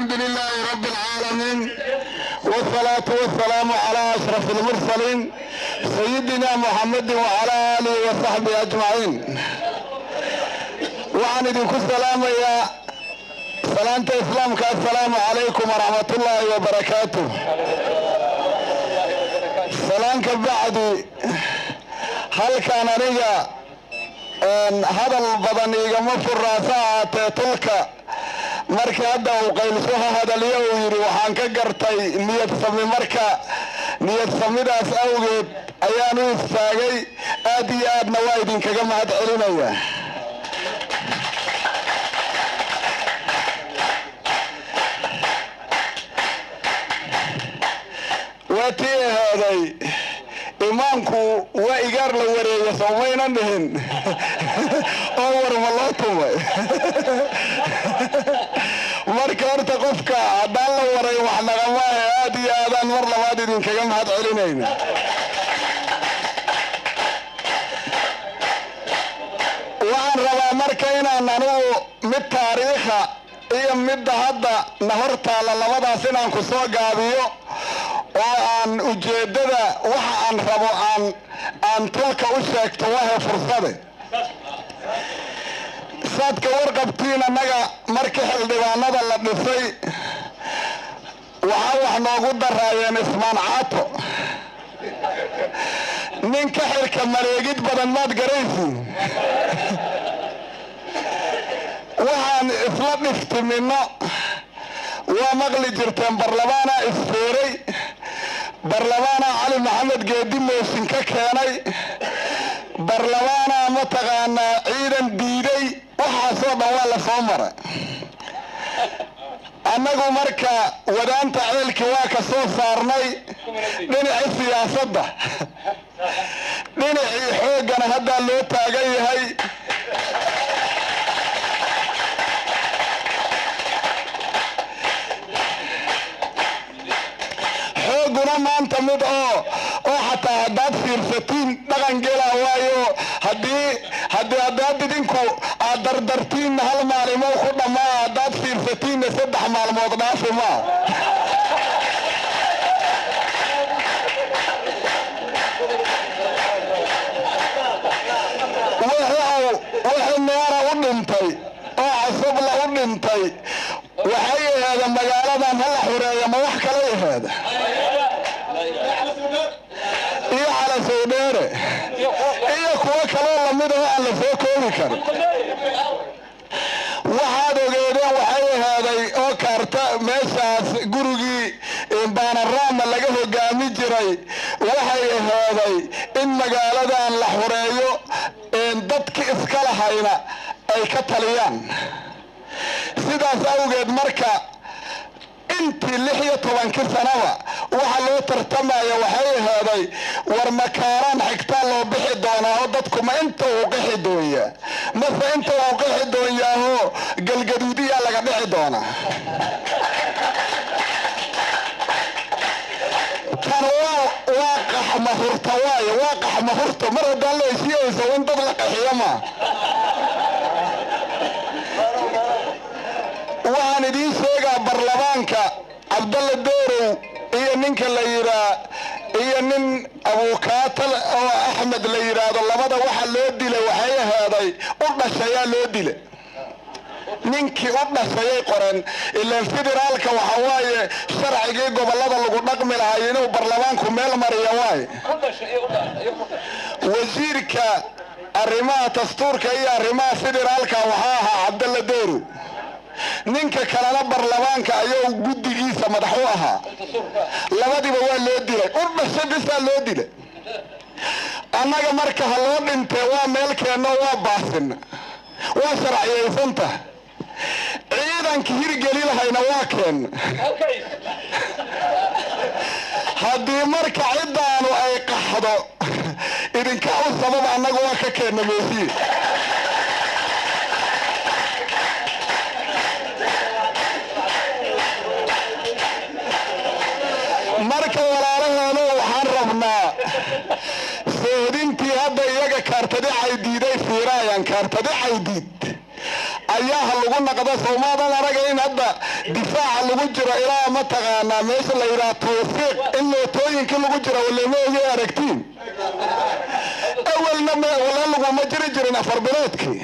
الحمد لله رب العالمين، والصلاة والسلام على أشرف المرسلين سيدنا محمد وعلى آله وصحبه أجمعين. وعن إذنكم السلام يا سلامة إسلامك، السلام عليكم ورحمة الله وبركاته. سلامك بعد هل كان نيجا هذا البدني مفر راسعة تلك marka hadda uu qaylisaha hadaliyo uu yiri waxaan ka gartay niyad sami marka niyad samidaas awgeed ayaan u istaagay aad iyo aadna waa idinkaga mahad celinaya. watii haday imaanku waa igaar la wareeyo soomaynan dhihin oo warma loo tumay marka horta qofka haddaan la waray wax nagamaah aad iyo aadaan mar labaad idinkaga mahad celinayna. waxaan rabaa marka inaan anugu mid taariikha iyo midda hadda na hortaala labadaas inaan ku soo gaabiyo oo aan ujeeddada waxa aan rabo aan tulka u sheegto wahe fursade. saadka warqabtiin annaga markii xildhibaanada la dhisay waxaa wax noogu daraayeen ismaan caato ninka xilka mareegid badan maad garaysiin. waxaan isla dhiftimino waa maqli jirteen barlamaana isfeeray, barlamaana cali maxamed geedi mooshin ka keenay, barlamaana mataqaanaa ciidan diiday, waxaasoo dhan waa la soo maray. annagu marka wadaanta ceelkii waa ka soo saarnay dhinacii siyaasadda, dhinacii xooggana haddaa loo taagan yahay. xooguna maanta mid oo xataa haddaad fiirsatiin dhaqan gela waayo haddaad idinku aad dardartiinna hal maalimo ku dhammaa, haddaad fiirsatiinna 3 maalmood dhaafi maa. wixii meera u dhintay oo casabla u dhintay waxay ahaada magaaladan hala xureeya ma wax kala ahaada iyo cala sowdheere iyo kuwo kaloo lamid oo aan la soo koobi karin. waxaad ogeedeen waxay ahaaday oo kaarta meeshaas gurigii baanaraama laga hogaami jiray waxay ahaaday in magaaladan la xureeyo dadki iska lahayna ay ka taliyaan. sidaas awgeed marka intii 16 sanaba waxa loo tartamaya waxay ahaaday war makaaraan xigtaa loo bixi doonaa oo dadku ma inta uu qixi doonya mase inta uu qixi doonyaaho galgaduudiyaa laga dhici doonaa. tan waa qaxma hurta waaye, waa qaxma hurta mar haddaan la heshiiyeyso in dad la qaxiyo maa. waxaan idiin sheegaa barlamaanka cabdalla doorow iyo ninka la yidhaa iyo nin abukaatal oo axmed la yidhaahdo labada waxa loo dilay waxay ahaaday u dhashayaa loo dilay. ninkii u dhashayay qoran ilaan federaalka waxa waaye sharcigii gobollada lagu dhaqmi lahay inuu barlamaanku meel mariya waaye. wasiirka arrimaha dastuurka iyo arrimaha federaalka waxaa ahaa cabdalla doorow, ninka kalena barlamaanka ayuu guddigiisa madax u ahaa. labadiiba waa loo dilay, u dhashay bisaa loo dilay. annaga marka ha loo dhintee waa meelkeenno waa baasinna, waa sharciyaysanta. ciidanka hirgeli lahayna waa keenna. haddii marka ciddaanu ay qaxdo idinka u sabab annaga waa ka keenna meesii. marka walaalaheenu waxaan rabnaa soodintii hadda iyaga kaartadi caydiiday fiiraayaan kaartadi caydiid ayaa ha lagu dhaqda soomaadan aragayn hadda difaaca lagu jiro ilaa ma taqaanaa meesha la yidhaha tawfiiq in mootooyinka lagu jiro walameegay aragtiin awalna wala laguma jiri jirin afar biloodkii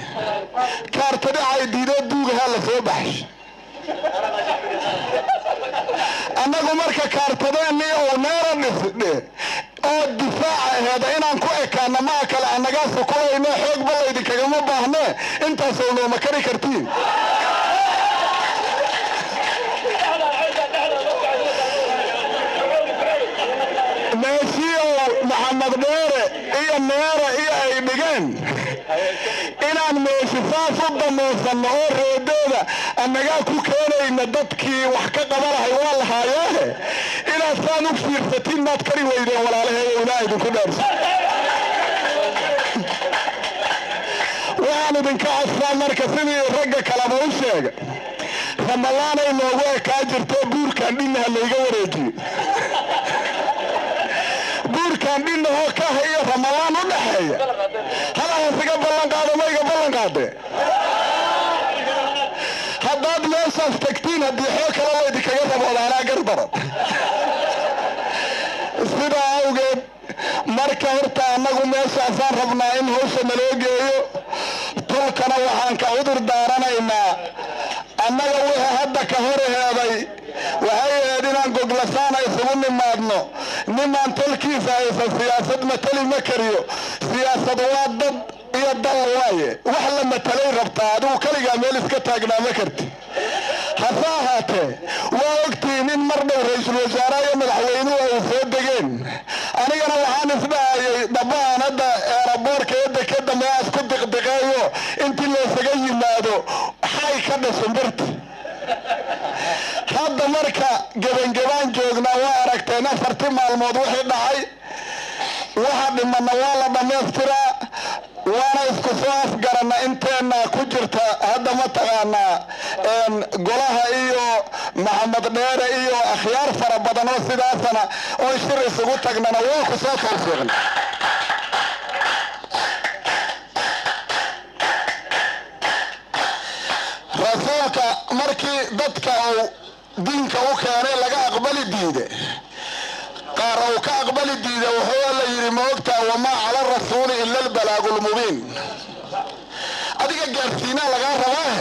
kaarta dhacay diidoo duugahaa la soo baxshay annagu marka kaartadeenii oo neera dhisdhe oo difaaca aheeda inaan ku ekaana maa kale annagaa sukulayno xoog balaydi kagama baahnee intaasoo nooma kari kartiin meeshiiow maxamed dheere iyo neera iyo ay dhigeen inaan meeshi saas u damaysanno oo reedooda annagaa ku keenayna dadkii wax ka qabanahay waa lahaayee inaad saan u fiirsatiin maad kari weydeen walaalaheeyo ilaa idinku dhaarso waxaan idinka codsaa marka sidii ragga kaleba u sheega ramadaanay noogu ekaa jirto buurkan dhinnaha layga wareejiyo buurkan dhinahoo kaha iyo ramadaan u dhaxeeya halahaasiga ballanqaado mayga ballanqaade haddaad meeshaas tagtiin haddii xoog kale laydinkaga raboodaanaa gardaran sidaa awgeed marka horta annagu meeshaasaan rabnaa in hawsha naloo geeyo tolkana waxaan ka cudur daaranaynaa annaga wixii hadda ka hor heeday waxay ahayd inaan goglasaana isugu nimaadno nimaan tolkiisa haysan siyaasad matali ma kariyo siyaasad waa dad iyo dal waaye wax la matalay rabtaa adigu kaligaa meel iska taagnaa ma karti hase ahaatee waa ogtihiin in mar dhow ra-iisul wasaare iyo madaxweynuhu ay soo degeen anigana waxaan isdhahayay dhabbahan hadda eeraboorka iyo dekeda meeaas ku diqdiqeeyo intii laysaga yimaado xay ka dhashin birta hadda marka gebangebaan joognaa waa aragteen 4 maalmood wixii dhacay waxa dhimana waa la dhamaystiraa waana isku soo afgarana inteena ku jirta hadda ma taqaanaa golaha iyo maxamed dheere iyo akhyaar fara badan oo sidaasana oo shir isugu tagnana waa ku soo tawfiiqna rasuulka markii dadka uu diinka u keenay laga aqbali diiday qaar uu ka aqbali diiday wuxuu la yiri ma ogtaa wamaa cala rasuuli illa albalaagul mubiin adiga gaarsiina laga rabaa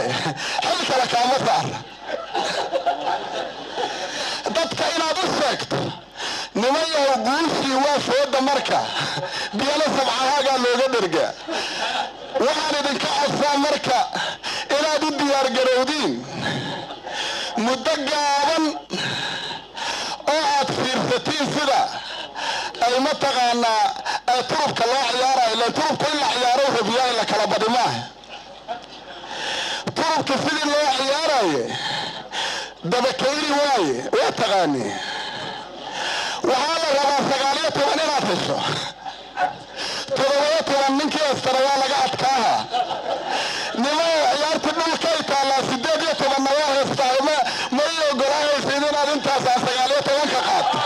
xil kale kaama saara dadka inaad u sheegto nimayahu guushii waa fooda marka biyana sabcahaagaa looga dhergaa waxaan idinka codsaa marka inaad u diyaargarowdiin muddo gaaban oo aad fiirsatiin sida ay ma taqaanaa turubka loo ciyaarayo ila turubka in la ciyaaro rabiyaa in la kala badi maaha turubka sidii loo ciyaaraye dabakayri waaye waa taqaani waxaa la rabaa 19 inaad hesho 17 ninkii astara waa laga adkaaha nimaa ciyaarta dhulkay taallaa 18 waa heestaa ma ii ogolaanaysid inaad intaas 19 ka qaato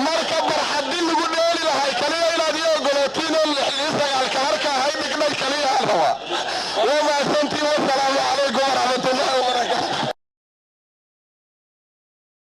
marka barxadii lagu dheeli lahay kaliya inaad ii ogolaatiin oo 9 ka harka ahay dhignay kaliya aan rabaa waa maasantiin wasalaamu calaykum waraxmatullahi